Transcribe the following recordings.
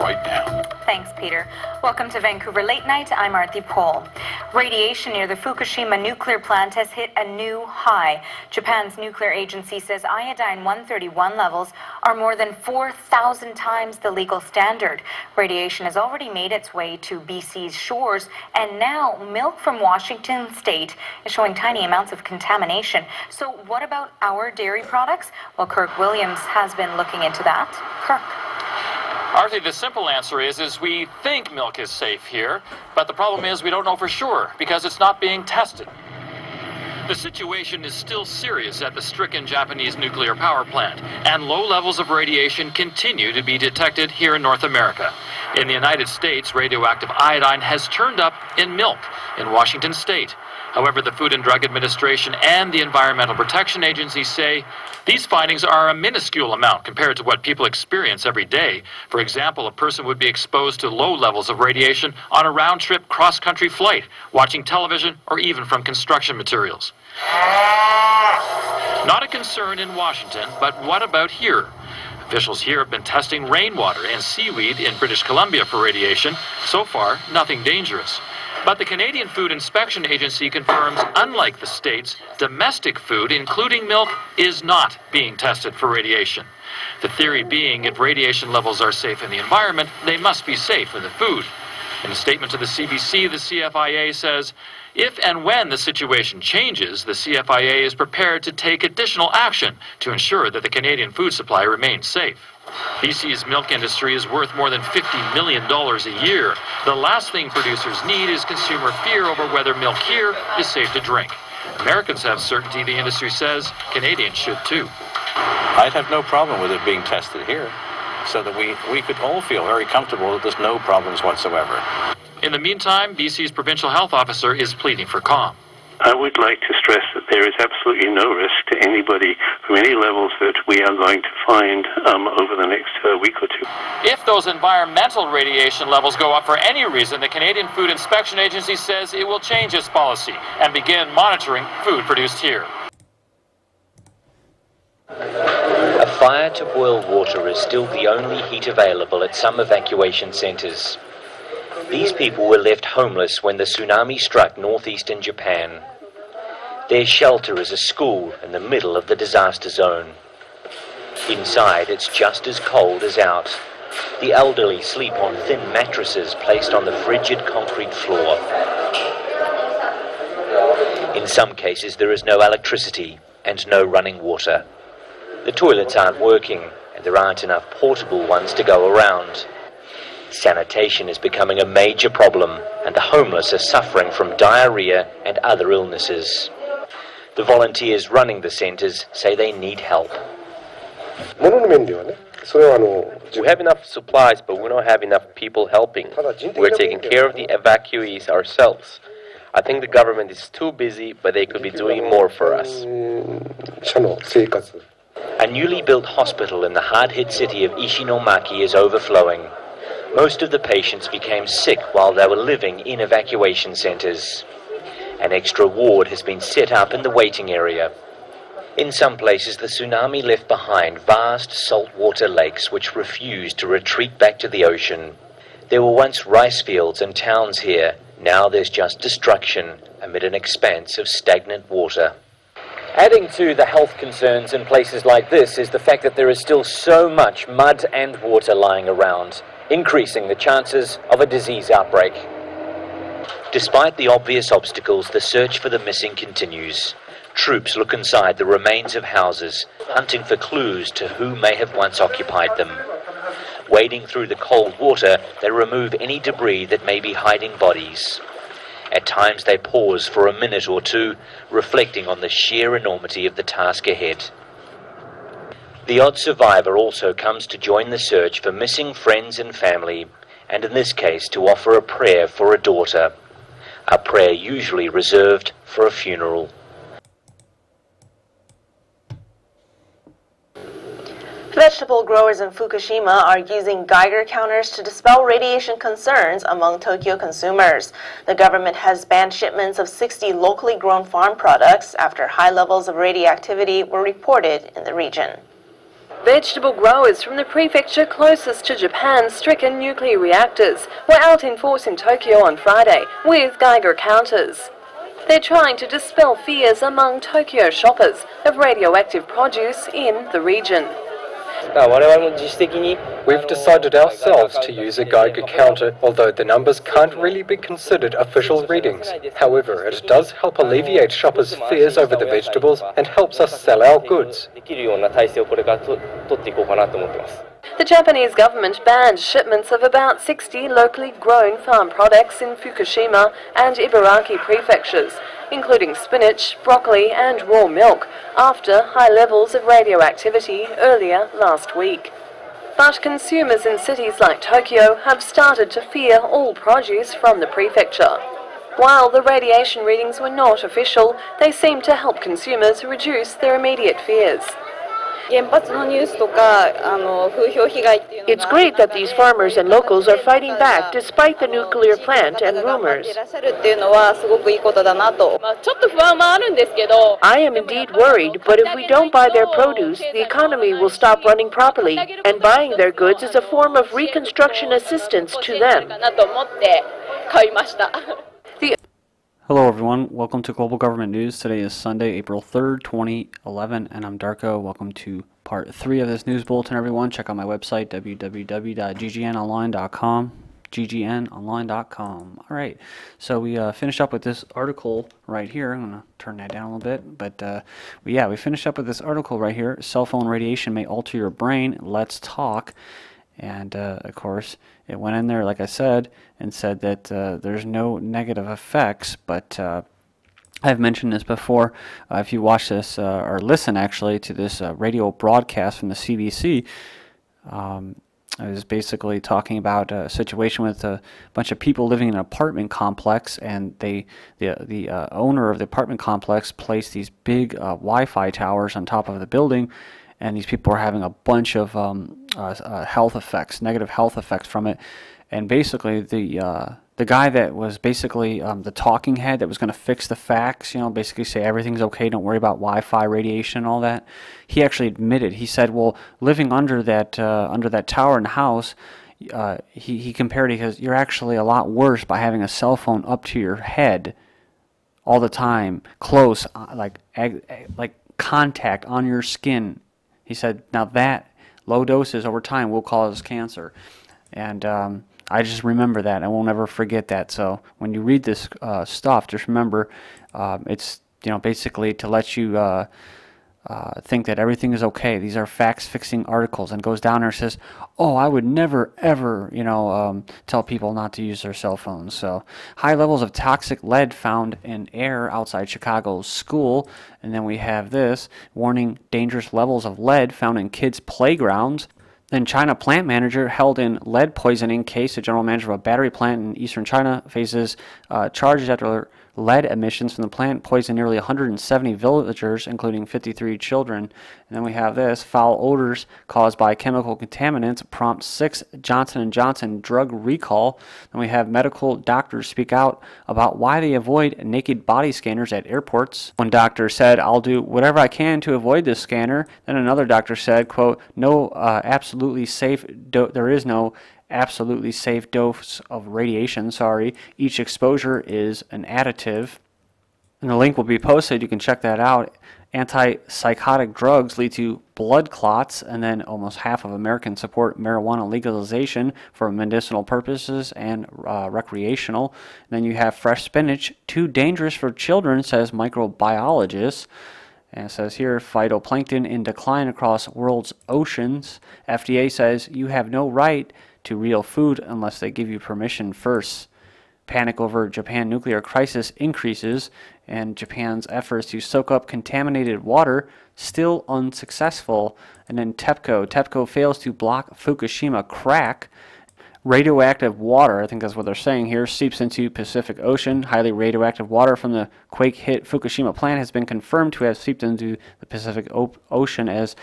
right now. Thanks, Peter. Welcome to Vancouver Late Night. I'm Arthi Paul. Radiation near the Fukushima nuclear plant has hit a new high. Japan's nuclear agency says iodine-131 levels are more than 4,000 times the legal standard. Radiation has already made its way to BC's shores, and now milk from Washington State is showing tiny amounts of contamination. So what about our dairy products? Well, Kirk Williams has been looking into that. Kirk. Artie, the simple answer is we think milk is safe here, but the problem is we don't know for sure because it's not being tested. The situation is still serious at the stricken Japanese nuclear power plant, and low levels of radiation continue to be detected here in North America. In the United States, radioactive iodine has turned up in milk in Washington State. However, the Food and Drug Administration and the Environmental Protection Agency say these findings are a minuscule amount compared to what people experience every day. For example, a person would be exposed to low levels of radiation on a round-trip cross-country flight, watching television, or even from construction materials. Not a concern in Washington, but what about here? Officials here have been testing rainwater and seaweed in British Columbia for radiation. So far, nothing dangerous. But the Canadian Food Inspection Agency confirms, unlike the states, domestic food, including milk, is not being tested for radiation. The theory being, if radiation levels are safe in the environment, they must be safe in the food. In a statement to the CBC, the CFIA says, if and when the situation changes, the CFIA is prepared to take additional action to ensure that the Canadian food supply remains safe. BC's milk industry is worth more than $50 million a year. The last thing producers need is consumer fear over whether milk here is safe to drink. Americans have certainty, the industry says. Canadians should too. I'd have no problem with it being tested here, so that we could all feel very comfortable that there's no problems whatsoever. In the meantime, BC's provincial health officer is pleading for calm. I would like to stress that there is absolutely no risk to anybody from any levels that we are going to find over the next week or two. If those environmental radiation levels go up for any reason, the Canadian Food Inspection Agency says it will change its policy and begin monitoring food produced here. A fire to boil water is still the only heat available at some evacuation centres. These people were left homeless when the tsunami struck northeastern Japan. Their shelter is a school in the middle of the disaster zone. Inside, it's just as cold as out. The elderly sleep on thin mattresses placed on the frigid concrete floor. In some cases, there is no electricity and no running water. The toilets aren't working, and there aren't enough portable ones to go around. Sanitation is becoming a major problem, and the homeless are suffering from diarrhea and other illnesses. The volunteers running the centres say they need help. We have enough supplies, but we don't have enough people helping. We're taking care of the evacuees ourselves. I think the government is too busy, but they could be doing more for us. A newly built hospital in the hard-hit city of Ishinomaki is overflowing. Most of the patients became sick while they were living in evacuation centres. An extra ward has been set up in the waiting area. In some places, the tsunami left behind vast saltwater lakes which refused to retreat back to the ocean. There were once rice fields and towns here. Now there's just destruction amid an expanse of stagnant water. Adding to the health concerns in places like this is the fact that there is still so much mud and water lying around, increasing the chances of a disease outbreak. Despite the obvious obstacles, the search for the missing continues. Troops look inside the remains of houses, hunting for clues to who may have once occupied them. Wading through the cold water, they remove any debris that may be hiding bodies. At times they pause for a minute or two, reflecting on the sheer enormity of the task ahead. The odd survivor also comes to join the search for missing friends and family, and in this case to offer a prayer for a daughter, a prayer usually reserved for a funeral. Vegetable growers in Fukushima are using Geiger counters to dispel radiation concerns among Tokyo consumers. The government has banned shipments of 60 locally grown farm products after high levels of radioactivity were reported in the region. Vegetable growers from the prefecture closest to Japan's stricken nuclear reactors were out in force in Tokyo on Friday with Geiger counters. They're trying to dispel fears among Tokyo shoppers of radioactive produce in the region. We've decided ourselves to use a Geiger counter, although the numbers can't really be considered official readings. However, it does help alleviate shoppers' fears over the vegetables and helps us sell our goods. The Japanese government banned shipments of about 60 locally grown farm products in Fukushima and Ibaraki prefectures, including spinach, broccoli and raw milk, after high levels of radioactivity earlier last week. But consumers in cities like Tokyo have started to fear all produce from the prefecture. While the radiation readings were not official, they seem to help consumers reduce their immediate fears. It's great that these farmers and locals are fighting back despite the nuclear plant and rumors. I am indeed worried, but if we don't buy their produce, the economy will stop running properly, and buying their goods is a form of reconstruction assistance to them. Hello everyone, welcome to Global Government News. Today is Sunday, April 3rd, 2011, and I'm Darko. Welcome to part 3 of this news bulletin, everyone. Check out my website, www.ggnonline.com, ggnonline.com. Alright, so we finished up with this article right here. I'm going to turn that down a little bit, but we finished up with this article right here. Cell phone radiation may alter your brain. Let's talk. And of course, it went in there, like I said, and said that there's no negative effects. But I've mentioned this before. If you watch this or listen actually to this radio broadcast from the CBC, I was basically talking about a situation with a bunch of people living in an apartment complex, and the owner of the apartment complex placed these big Wi-Fi towers on top of the building. And these people are having a bunch of health effects, negative health effects from it. And basically, the guy that was basically the talking head that was going to fix the facts, you know, basically say everything's okay, don't worry about Wi-Fi radiation and all that. He actually admitted. He said, well, living under that tower in the house, he compared it because you're actually a lot worse by having a cell phone up to your head all the time, close, like contact on your skin. He said, now that low doses over time will cause cancer. And I just remember that. I won't ever forget that. So when you read this stuff, just remember it's, you know, basically to let you think that everything is okay. These are facts-fixing articles, and goes down there and says, oh, I would never, ever, you know, tell people not to use their cell phones. So high levels of toxic lead found in air outside Chicago's school. And then we have this, warning dangerous levels of lead found in kids' playgrounds. Then China plant manager held in lead poisoning case. The general manager of a battery plant in eastern China faces charges after lead emissions from the plant poisoned nearly 170 villagers, including 53 children. And then we have this, foul odors caused by chemical contaminants prompt 6 Johnson & Johnson drug recall. Then we have medical doctors speak out about why they avoid naked body scanners at airports. One doctor said, I'll do whatever I can to avoid this scanner. Then another doctor said, quote, there is no absolutely safe dose of radiation, each exposure is an additive. And the link will be posted, you can check that out. Antipsychotic drugs lead to blood clots, and then almost half of Americans support marijuana legalization for medicinal purposes and recreational. And then you have fresh spinach, too dangerous for children, says microbiologist. And it says here, phytoplankton in decline across world's oceans. FDA says you have no right to real food unless they give you permission first. Panic over Japan nuclear crisis increases, and Japan's efforts to soak up contaminated water still unsuccessful. And then TEPCO fails to block Fukushima crack. Radioactive water, I think that's what they're saying here, seeps into Pacific Ocean. Highly radioactive water from the quake-hit Fukushima plant has been confirmed to have seeped into the Pacific Ocean as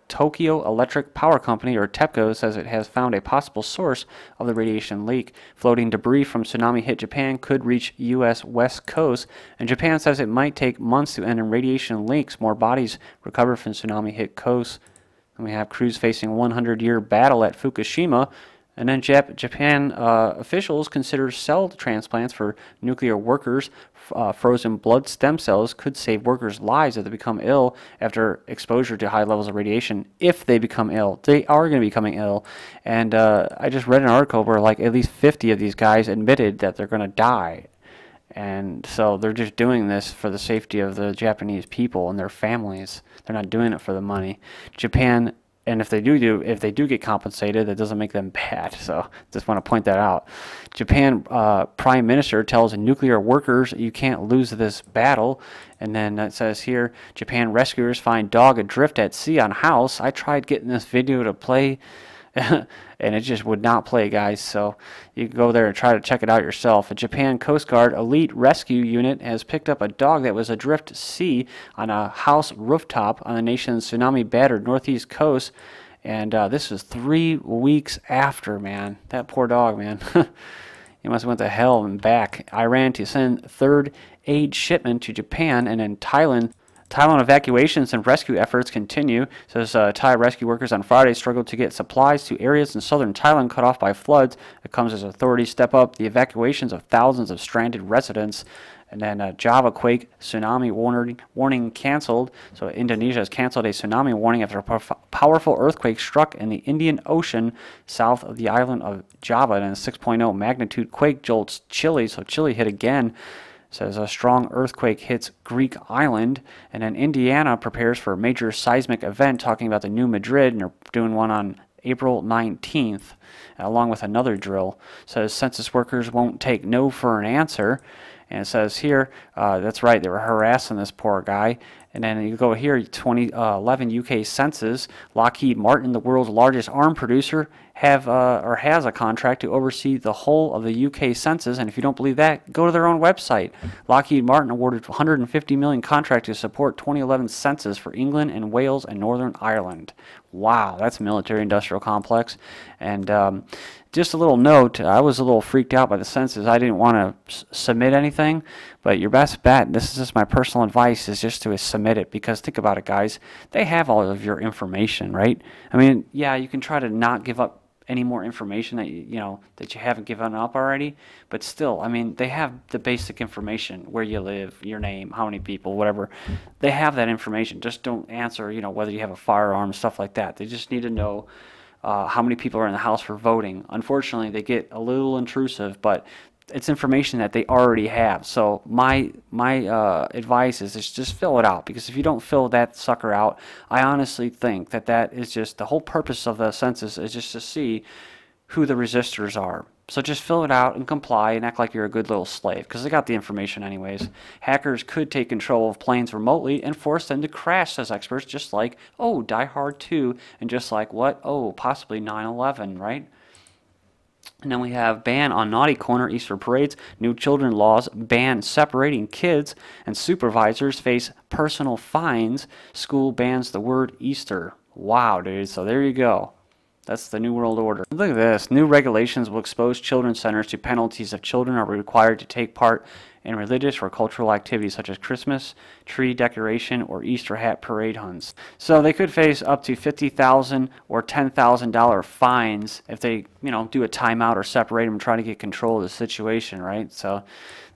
Tokyo Electric Power Company, or TEPCO, says it has found a possible source of the radiation leak. Floating debris from tsunami-hit Japan could reach U.S. West Coast, and Japan says it might take months to end in radiation leaks. More bodies recovered from tsunami-hit coast. And we have crews facing 100-year battle at Fukushima. And then Japan officials consider cell transplants for nuclear workers. Frozen blood stem cells could save workers' lives if they become ill after exposure to high levels of radiation. If they become ill, they are going to be becoming ill. And I just read an article where like at least 50 of these guys admitted that they're going to die. And so they're just doing this for the safety of the Japanese people and their families. They're not doing it for the money. Japan. And if they do get compensated, that doesn't make them bad. So just want to point that out. Japan Prime Minister tells nuclear workers you can't lose this battle. And then it says here, Japan rescuers find dog adrift at sea on house. I tried getting this video to play, and it just would not play, guys. So you can go there and try to check it out yourself. A Japan Coast Guard elite rescue unit has picked up a dog that was adrift at sea on a house rooftop on the nation's tsunami-battered northeast coast. And this was 3 weeks after, man. That poor dog, man. He must have went to hell and back. Iran to send third aid shipment to Japan, and in Thailand evacuations and rescue efforts continue. Says Thai rescue workers on Friday struggled to get supplies to areas in southern Thailand cut off by floods. It comes as authorities step up the evacuations of thousands of stranded residents. And then Java quake tsunami warning canceled. So Indonesia has canceled a tsunami warning after a powerful earthquake struck in the Indian Ocean south of the island of Java. And a 6.0 magnitude quake jolts Chile. So Chile hit again. Says a strong earthquake hits Greek island. And then Indiana prepares for a major seismic event, talking about the New Madrid, and they're doing one on April 19th, along with another drill. Says census workers won't take no for an answer. And it says here, that's right, they were harassing this poor guy. And then you go here, 2011 UK census, Lockheed Martin, the world's largest arms producer, has a contract to oversee the whole of the UK census. And if you don't believe that, go to their own website. Lockheed Martin awarded $150 million contract to support 2011 census for England and Wales and Northern Ireland. Wow, that's a military-industrial complex. And just a little note, I was a little freaked out by the census. I didn't want to submit anything, but your best bet, this is just my personal advice, is just to submit it, because think about it, guys. They have all of your information, right? I mean, yeah, you can try to not give up any more information that that you haven't given up already, but still, I mean, they have the basic information: where you live, your name, how many people, whatever. They have that information. Just don't answer, whether you have a firearm, stuff like that. They just need to know how many people are in the house for voting. Unfortunately, they get a little intrusive, but it's information that they already have. So my advice is just fill it out, because if you don't fill that sucker out, I honestly think that is just the whole purpose of the census, is just to see who the resistors are. So just fill it out and comply and act like you're a good little slave, because they got the information anyways. Hackers could take control of planes remotely and force them to crash, says experts, just like, oh, Die Hard 2, and just like what? Oh, possibly 9/11, right? And then we have ban on naughty corner Easter parades. New children laws ban separating kids, and supervisors face personal fines. School bans the word Easter. Wow, dude. So there you go. That's the New World Order. Look at this. New regulations will expose children's centers to penalties if children are required to take part in religious or cultural activities such as Christmas tree decoration or Easter hat parade hunts. So they could face up to $50,000 or $10,000 fines if they, do a timeout or separate them and try to get control of the situation, right? So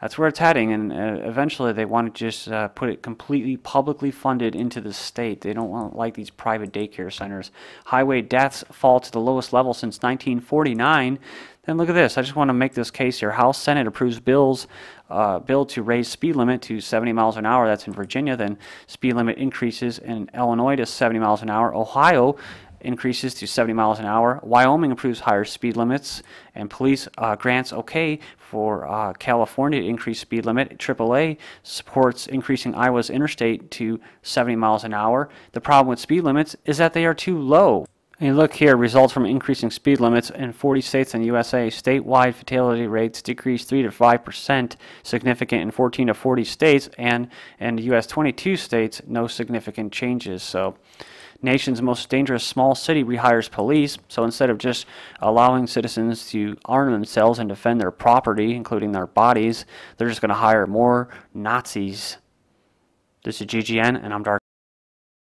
that's where it's heading, and eventually they want to just put it completely publicly funded into the state. They don't want like these private daycare centers. Highway deaths fall to the lowest level since 1949. Then look at this. I just want to make this case here. House Senate approves bill to raise speed limit to 70 miles an hour. That's in Virginia. Then speed limit increases in Illinois to 70 miles an hour. Ohio increases to 70 miles an hour. Wyoming approves higher speed limits, and police grants okay for California to increase speed limit. AAA supports increasing Iowa's interstate to 70 miles an hour. The problem with speed limits is that they are too low. And you look here, results from increasing speed limits in 40 states in the USA. Statewide fatality rates decreased 3 to 5%, significant in 14 to 40 states, and in the US 22 states, no significant changes. So nation's most dangerous small city rehires police. So instead of just allowing citizens to arm themselves and defend their property, including their bodies, they're just going to hire more Nazis. This is GGN, and I'm Dark.